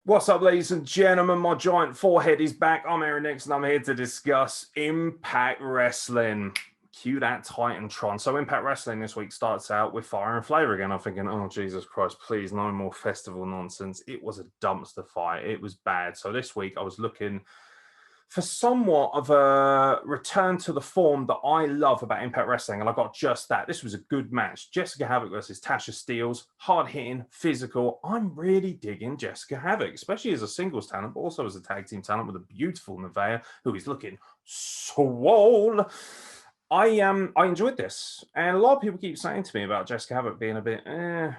What's up, ladies and gentlemen? My giant forehead is back. I'm Aaron Nix, and I'm here to discuss Impact Wrestling. Cue that Titantron. So Impact Wrestling this week starts out with Fire and Flavor again. I'm thinking, oh, Jesus Christ, please, no more festival nonsense. It was a dumpster fire. It was bad. So this week I was looking for somewhat of a return to the form that I love about Impact Wrestling, and I got just that. This was a good match. Jessica Havoc versus Tasha Steelz, hard-hitting, physical. I'm really digging Jessica Havoc, especially as a singles talent, but also as a tag team talent with a beautiful Nevaeh, who is looking swole. I enjoyed this, and a lot of people keep saying to me about Jessica Havoc being a bit,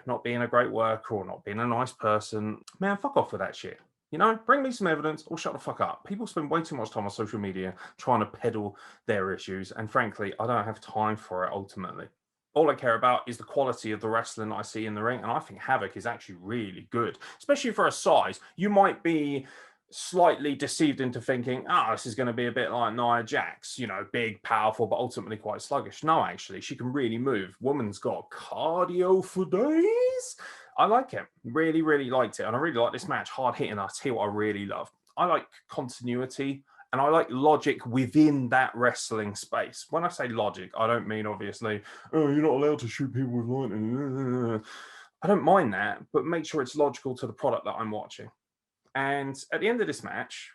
not being a great worker or not being a nice person. Man, fuck off with that shit. You know, bring me some evidence or shut the fuck up. People spend way too much time on social media trying to peddle their issues. And frankly, I don't have time for it ultimately. All I care about is the quality of the wrestling I see in the ring. And I think Havoc is actually really good, especially for a size. You might be slightly deceived into thinking, this is going to be a bit like Nia Jax, you know, big, powerful, but ultimately quite sluggish. No, actually, she can really move. Woman's got cardio for days. I like it. Really, really liked it. And I really like this match. Hard hitting. I'll tell you what I really love. I like continuity and I like logic within that wrestling space. When I say logic, I don't mean obviously, oh, you're not allowed to shoot people with lightning. I don't mind that, but make sure it's logical to the product that I'm watching. And at the end of this match,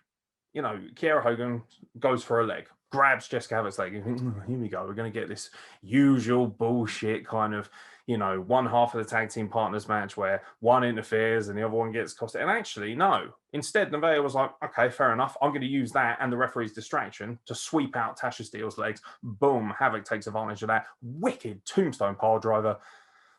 you know, Kiera Hogan goes for a leg, grabs Jessica Havoc's leg. You think, here we go. We're going to get this usual bullshit kind of, you know, one half of the tag team partners match where one interferes and the other one gets costed. And actually, no. Instead, Nevaeh was like, okay, fair enough. I'm going to use that and the referee's distraction to sweep out Tasha Steelz's legs. Boom. Havoc takes advantage of that. Wicked tombstone pile driver.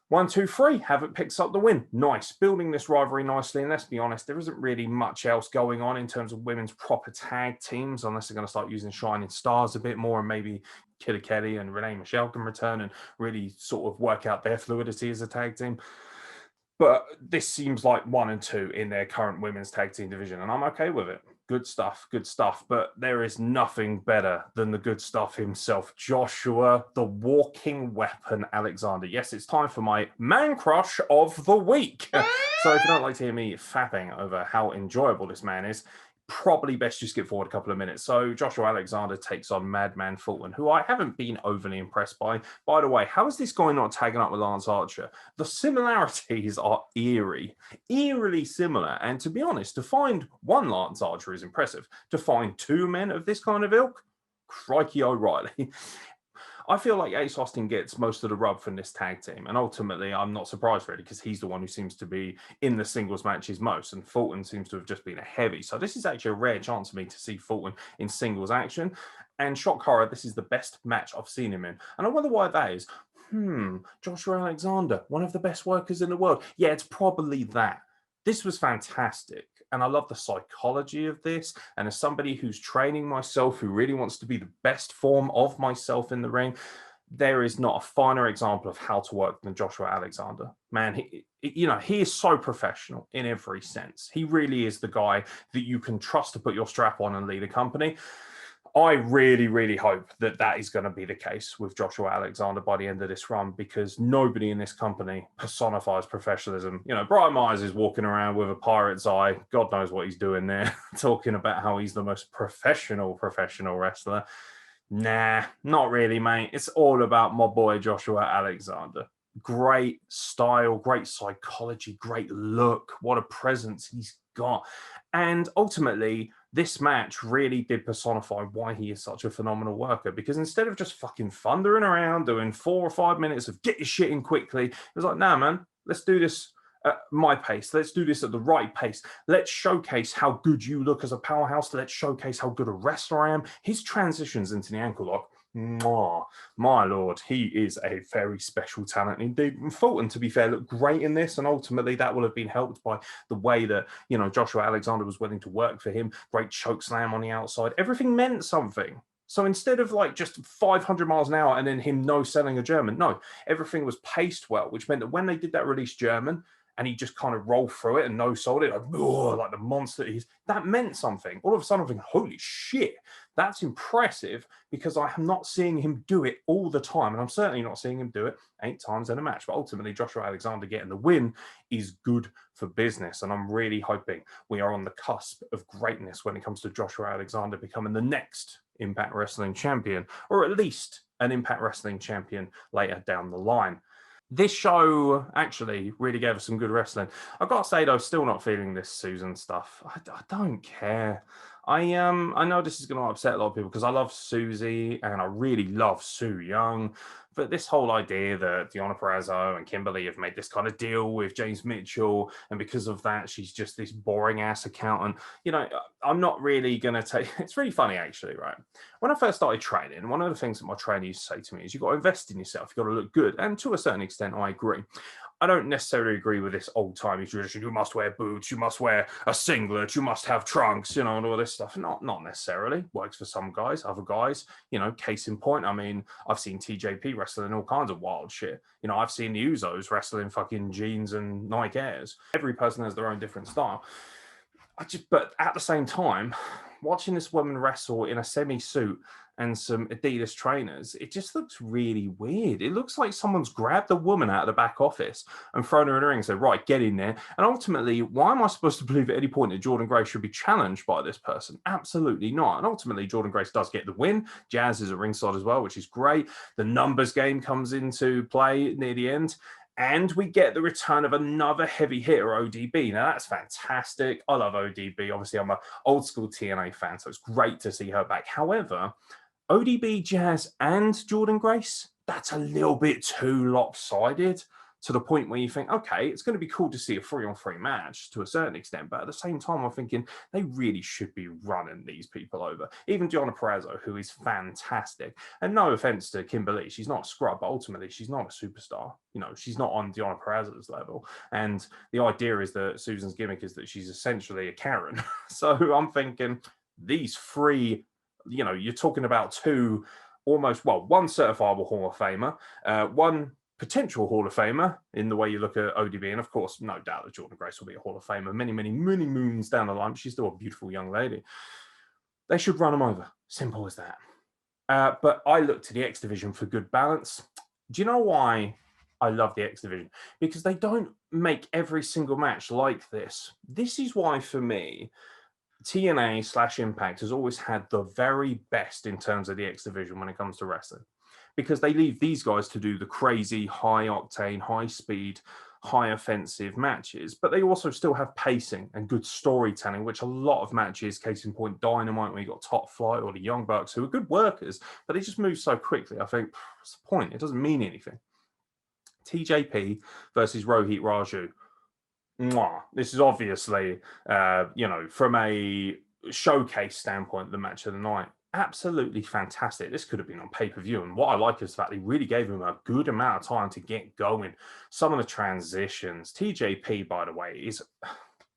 1, 2, 3. Havoc picks up the win. Nice. Building this rivalry nicely. And let's be honest, there isn't really much else going on in terms of women's proper tag teams, unless they're going to start using Shining Stars a bit more, and maybe Killer Kelly and Renee Michelle can return and really sort of work out their fluidity as a tag team. But this seems like 1 and 2 in their current women's tag team division, and I'm okay with it. Good stuff, good stuff. But there is nothing better than the good stuff himself, Joshua, the walking weapon, Alexander. Yes, it's time for my man crush of the week. So if you don't like to hear me fapping over how enjoyable this man is, probably best you skip forward a couple of minutes. So Joshua Alexander takes on Madman Fulton, who I haven't been overly impressed by. By the way, how is this guy not tagging up with Lance Archer? The similarities are eerily similar. And to be honest, to find one Lance Archer is impressive. To find 2 men of this kind of ilk, crikey O'Reilly. I feel like Ace Austin gets most of the rub from this tag team. And ultimately, I'm not surprised really, because he's the one who seems to be in the singles matches most. And Fulton seems to have just been a heavy. So this is actually a rare chance for me to see Fulton in singles action. And shock horror, this is the best match I've seen him in. And I wonder why that is. Joshua Alexander, one of the best workers in the world. Yeah, it's probably that. This was fantastic. And I love the psychology of this. And as somebody who's training myself, who really wants to be the best form of myself in the ring, there is not a finer example of how to work than Joshua Alexander. Man, he is so professional in every sense. He really is the guy that you can trust to put your strap on and lead a company. I really, really hope that that is going to be the case with Joshua Alexander by the end of this run, because nobody in this company personifies professionalism. You know, Brian Myers is walking around with a pirate's eye. God knows what he's doing there, talking about how he's the most professional wrestler. Nah, not really, mate. It's all about my boy Joshua Alexander. Great style, great psychology, great look. What a presence he's got. And ultimately, this match really did personify why he is such a phenomenal worker, because instead of just fucking thundering around doing 4 or 5 minutes of get your shit in quickly, it was like, nah, man, let's do this at my pace. Let's do this at the right pace. Let's showcase how good you look as a powerhouse. Let's showcase how good a wrestler I am. His transitions into the ankle lock, my lord, he is a very special talent indeed. And Fulton, to be fair, looked great in this, and ultimately that will have been helped by the way that, you know, Joshua Alexander was willing to work for him. Great choke slam on the outside. Everything meant something. So instead of like just 500 miles an hour and then him no-selling a German, no, everything was paced well, which meant that when they did that release German and he just kind of rolled through it and no-sold it, like the monster he's, that meant something. All of a sudden I'm thinking, holy shit, That's impressive because I am not seeing him do it all the time. And I'm certainly not seeing him do it 8 times in a match. But ultimately, Joshua Alexander getting the win is good for business. And I'm really hoping we are on the cusp of greatness when it comes to Joshua Alexander becoming the next Impact Wrestling champion, or at least an Impact Wrestling champion later down the line. This show actually really gave us some good wrestling. I've got to say though, still not feeling this Susan stuff. I don't care. I know this is going to upset a lot of people because I love Susie and I really love Sue Young. But this whole idea that Deonna Purrazzo and Kimberly have made this kind of deal with James Mitchell, and because of that, she's just this boring ass accountant. You know, I'm not really going to take. It's really funny actually, right? When I first started training, one of the things that my trainer used to say to me is you've got to invest in yourself. You've got to look good. And to a certain extent, I agree. I don't necessarily agree with this old-timey tradition. You must wear boots. You must wear a singlet. You must have trunks, you know, and all this stuff. Not necessarily. Works for some guys. Other guys, you know, case in point. I mean, I've seen TJP wrestling all kinds of wild shit. You know, I've seen the Usos wrestling fucking jeans and Nike Airs. Every person has their own different style. But at the same time, watching this woman wrestle in a semi-suit and some Adidas trainers, it just looks really weird. It looks like someone's grabbed a woman out of the back office and thrown her in a ring and said, right, get in there. And ultimately, why am I supposed to believe at any point that Jordynne Grace should be challenged by this person? Absolutely not. And ultimately, Jordynne Grace does get the win. Jazz is at ringside as well, which is great. The numbers game comes into play near the end. And we get the return of another heavy hitter, ODB. Now, that's fantastic. I love ODB. Obviously, I'm an old school TNA fan, so it's great to see her back. However, ODB, Jazz, and Jordynne Grace, that's a little bit too lopsided to the point where you think, okay, it's going to be cool to see a 3-on-3 match to a certain extent. But at the same time, I'm thinking they really should be running these people over. Even Deonna Purrazzo, who is fantastic. And no offense to Kimberly, she's not a scrub, but ultimately she's not a superstar. You know, she's not on Deonna Purrazzo's level. And the idea is that Susan's gimmick is that she's essentially a Karen. So I'm thinking these three, you know, you're talking about two almost, well, one certifiable Hall of Famer, one potential Hall of Famer in the way you look at ODB. And of course, no doubt that Jordynne Grace will be a Hall of Famer many moons down the line. She's still a beautiful young lady. They should run them over. Simple as that. But I look to the X Division for good balance. Do you know why I love the X Division? Because they don't make every single match like this. This is why, for me, TNA/Impact has always had the very best in terms of the X Division when it comes to wrestling, because they leave these guys to do the crazy, high octane, high speed, high offensive matches, but they also still have pacing and good storytelling, which a lot of matches, case in point, Dynamite, where you got Top Flight or the Young Bucks, who are good workers, but they just move so quickly. I think, what's the point? It doesn't mean anything. TJP versus Rohit Raju. Mwah. This is obviously, you know, from a showcase standpoint, the match of the night. Absolutely fantastic. This could have been on pay-per-view. And what I like is the fact they really gave him a good amount of time to get going. Some of the transitions. TJP, by the way, is,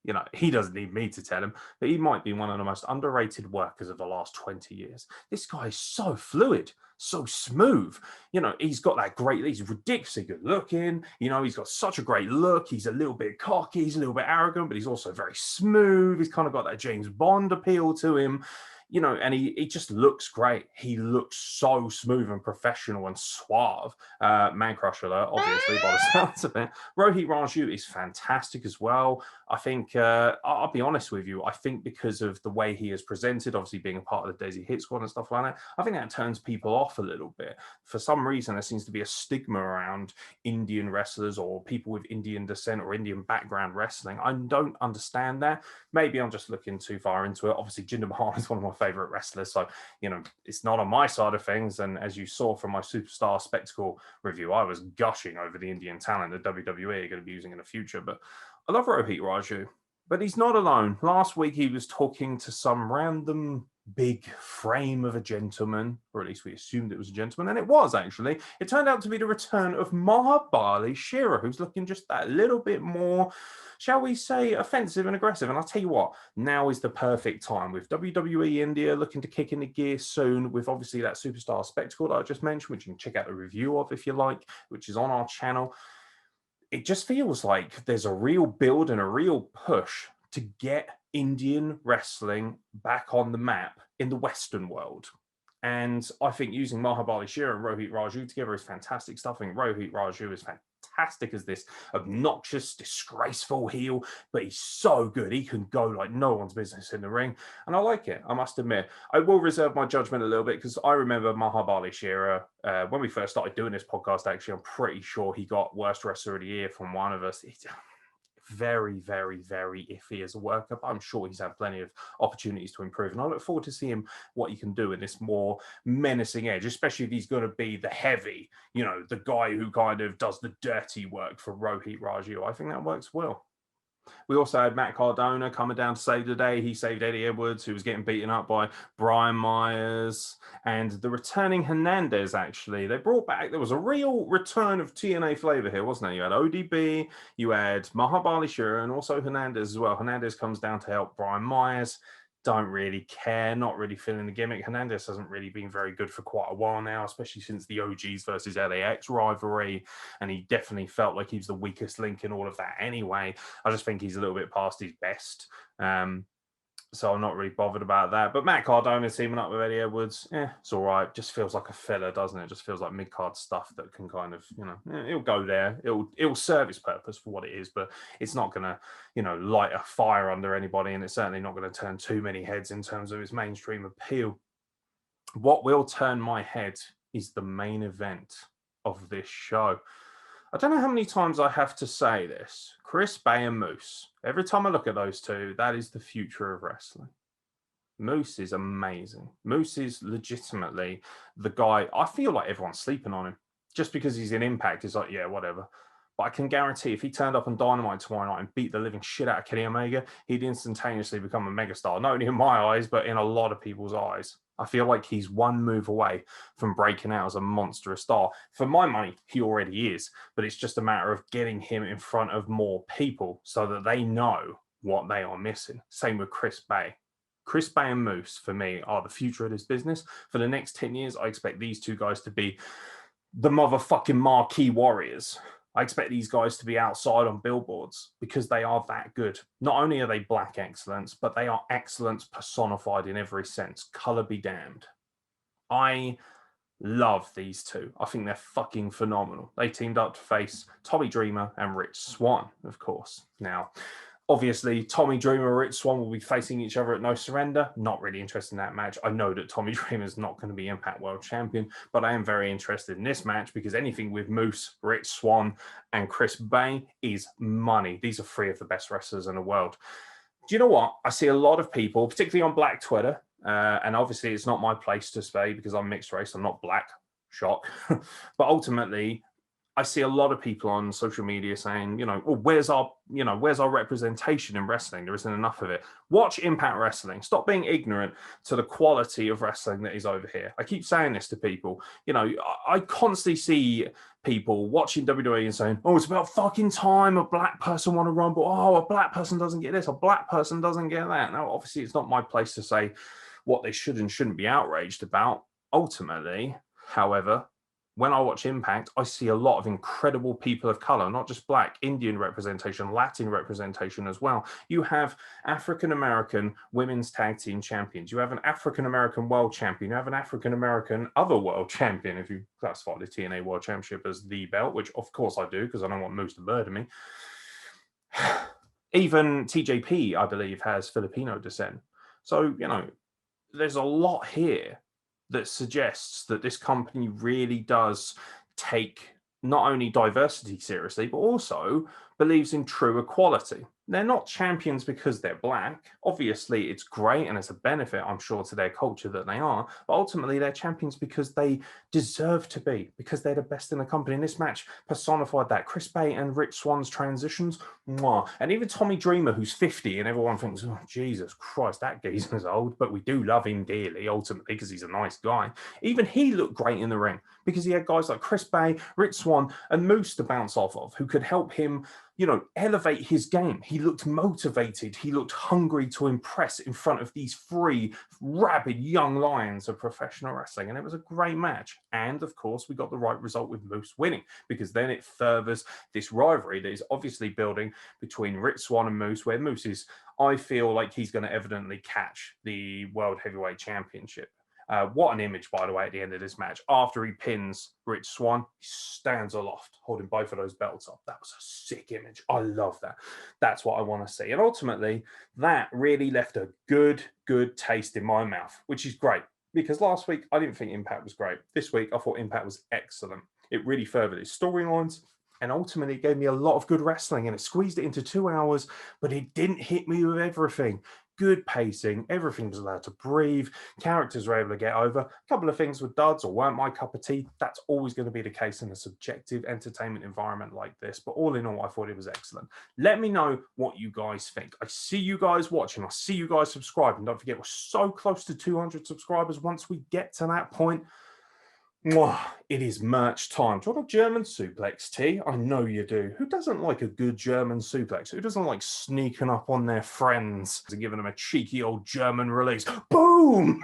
you know, he doesn't need me to tell him, but he might be one of the most underrated workers of the last 20 years. This guy is so fluid, so smooth. You know, he's got that great, he's ridiculously good looking. You know, he's got such a great look. He's a little bit cocky, he's a little bit arrogant, but he's also very smooth. He's kind of got that James Bond appeal to him. You know, and he just looks great. He looks so smooth and professional and suave. Man crush alert, obviously, by the sounds of it. Rohit Raju is fantastic as well. I think, I'll be honest with you, I think because of the way he is presented, obviously being a part of the Desi Hit Squad and stuff like that, I think that turns people off a little bit. For some reason, there seems to be a stigma around Indian wrestlers or people with Indian descent or Indian background wrestling. I don't understand that. Maybe I'm just looking too far into it. Obviously, Jinder Mahal is one of my favorite wrestlers, so you know it's not on my side of things. And as you saw from my Superstar Spectacle review, I was gushing over the Indian talent that WWE are going to be using in the future. But I love Rohit Raju, but he's not alone. Last week he was talking to some random big frame of a gentleman, or at least we assumed it was a gentleman, and it was actually. It turned out to be the return of Mahabali Shera, who's looking just that little bit more, shall we say, offensive and aggressive. And I'll tell you what, now is the perfect time with WWE India looking to kick into gear soon, with obviously that Superstar Spectacle that I just mentioned, which you can check out the review of if you like, which is on our channel. It just feels like there's a real build and a real push to get Indian wrestling back on the map in the Western world. And I think using Mahabali Shira and Rohit Raju together is fantastic stuff. I think Rohit Raju is fantastic as this obnoxious, disgraceful heel, but he's so good. He can go like no one's business in the ring. And I like it, I must admit. I will reserve my judgment a little bit because I remember Mahabali Shira, when we first started doing this podcast, actually, I'm pretty sure he got Worst Wrestler of the Year from one of us. Very, very, very iffy as a worker, but I'm sure he's had plenty of opportunities to improve. And I look forward to seeing what he can do in this more menacing edge, especially if he's going to be the heavy, the guy who kind of does the dirty work for Rohit Raju. I think that works well. We also had Matt Cardona coming down to save the day. He saved Eddie Edwards, who was getting beaten up by Brian Myers. And the returning Hernandez, actually. They brought back, there was a real return of TNA flavor here, wasn't there? You had ODB, you had Mahabali Shira, and also Hernandez as well. Hernandez comes down to help Brian Myers. Don't really care, not really feeling the gimmick. Hernandez hasn't really been very good for quite a while now, especially since the OGs versus LAX rivalry, and he definitely felt like he's the weakest link in all of that anyway. I just think he's a little bit past his best. So I'm not really bothered about that. But Matt Cardona teaming up with Eddie Edwards, it's all right. Just feels like a filler, doesn't it? Just feels like mid-card stuff that can kind of, it'll go there. It'll serve its purpose for what it is, but it's not going to, light a fire under anybody, and it's certainly not going to turn too many heads in terms of its mainstream appeal. What will turn my head is the main event of this show. I don't know how many times I have to say this. Chris Bay and Moose. Every time I look at those two, that is the future of wrestling. Moose is amazing. Moose is legitimately the guy. I feel like everyone's sleeping on him. Just because he's in Impact, it's like, yeah, whatever. But I can guarantee if he turned up on Dynamite tomorrow night and beat the living shit out of Kenny Omega, he'd instantaneously become a megastar. Not only in my eyes, but in a lot of people's eyes. I feel like he's one move away from breaking out as a monstrous star. For my money, he already is. But it's just a matter of getting him in front of more people so that they know what they are missing. Same with Chris Bay. Chris Bay and Moose, for me, are the future of this business. For the next 10 years, I expect these two guys to be the motherfucking marquee warriors. I expect these guys to be outside on billboards because they are that good. Not only are they black excellence, but they are excellence personified in every sense. Color be damned. I love these two. I think they're fucking phenomenal. They teamed up to face Tommy Dreamer and Rich Swann, of course. Now, obviously, Tommy Dreamer and Rich Swann will be facing each other at No Surrender. Not really interested in that match. I know that Tommy Dreamer is not going to be Impact World Champion, but I am very interested in this match because anything with Moose, Rich Swann, and Chris Bay is money. These are three of the best wrestlers in the world. Do you know what? I see a lot of people, particularly on Black Twitter, and obviously it's not my place to say because I'm mixed race. I'm not black. Shock. But ultimately, I see a lot of people on social media saying, well, where's our representation in wrestling? There isn't enough of it. Watch Impact Wrestling. Stop being ignorant to the quality of wrestling that is over here. I keep saying this to people. I constantly see people watching WWE and saying, oh, it's about fucking time a black person won a rumble. Oh, a black person doesn't get this. A black person doesn't get that. Now, obviously, it's not my place to say what they should and shouldn't be outraged about. Ultimately, however, when I watch Impact, I see a lot of incredible people of color, not just black, Indian representation, Latin representation as well. You have African-American women's tag team champions. You have an African-American world champion. You have an African-American other world champion, if you classify the TNA World Championship as the belt, which of course I do because I don't want Moose to murder me. Even TJP, I believe, has Filipino descent. So, there's a lot here that suggests that this company really does take not only diversity seriously, but also believes in true equality. They're not champions because they're black. Obviously, it's great and it's a benefit, I'm sure, to their culture that they are. But ultimately, they're champions because they deserve to be, because they're the best in the company. And this match personified that. Chris Bay and Rich Swann's transitions, mwah. And even Tommy Dreamer, who's 50, and everyone thinks, oh, Jesus Christ, that geezer's old. But we do love him dearly, ultimately, because he's a nice guy. Even he looked great in the ring because he had guys like Chris Bay, Rich Swann, and Moose to bounce off of, who could help him elevate his game. He looked motivated. He looked hungry to impress in front of these three rabid young lions of professional wrestling. And it was a great match. And of course, we got the right result with Moose winning, because then it furthers this rivalry that is obviously building between Rich Swann and Moose, where Moose is, I feel like he's going to evidently catch the World Heavyweight Championship. What an image, by the way, at the end of this match. After he pins Rich Swann, he stands aloft, holding both of those belts up. That was a sick image. I love that. That's what I want to see. And ultimately, that really left a good taste in my mouth, which is great. Because last week, I didn't think Impact was great. This week, I thought Impact was excellent. It really furthered its storylines. And ultimately, it gave me a lot of good wrestling. And it squeezed it into 2 hours, but it didn't hit me with everything. Good pacing, everything was allowed to breathe, characters were able to get over. A couple of things were duds or weren't my cup of tea. That's always going to be the case in a subjective entertainment environment like this. But all in all, I thought it was excellent. Let me know what you guys think. I see you guys watching. I see you guys subscribing. Don't forget, we're so close to 200 subscribers. Once we get to that point, it is merch time. Do you want a German suplex, T? I know you do. Who doesn't like a good German suplex? Who doesn't like sneaking up on their friends and giving them a cheeky old German release? Boom!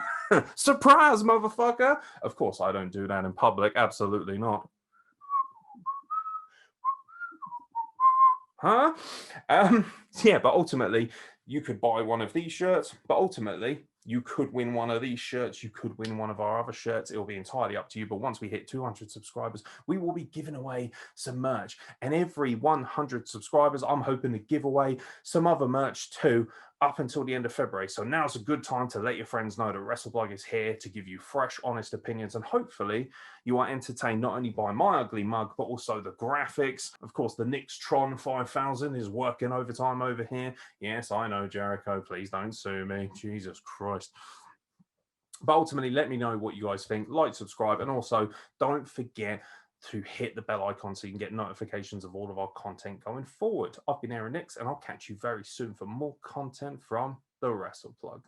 Surprise, motherfucker! Of course, I don't do that in public. Absolutely not. Huh? Yeah, but ultimately, you could buy one of these shirts, but ultimately, you could win one of these shirts. You could win one of our other shirts. It will be entirely up to you. But once we hit 200 subscribers, we will be giving away some merch. And every 100 subscribers, I'm hoping to give away some other merch too, up until the end of February. So now's a good time to let your friends know that WrestleBlog is here to give you fresh, honest opinions. And hopefully you are entertained not only by my ugly mug, but also the graphics. Of course, the Nixtron 5000 is working overtime over here. Yes, I know, Jericho. Please don't sue me. Jesus Christ. But ultimately, let me know what you guys think. Like, subscribe, and also don't forget to hit the bell icon so you can get notifications of all of our content going forward. I've been Aaron Nix, and I'll catch you very soon for more content from the WrestlePlug.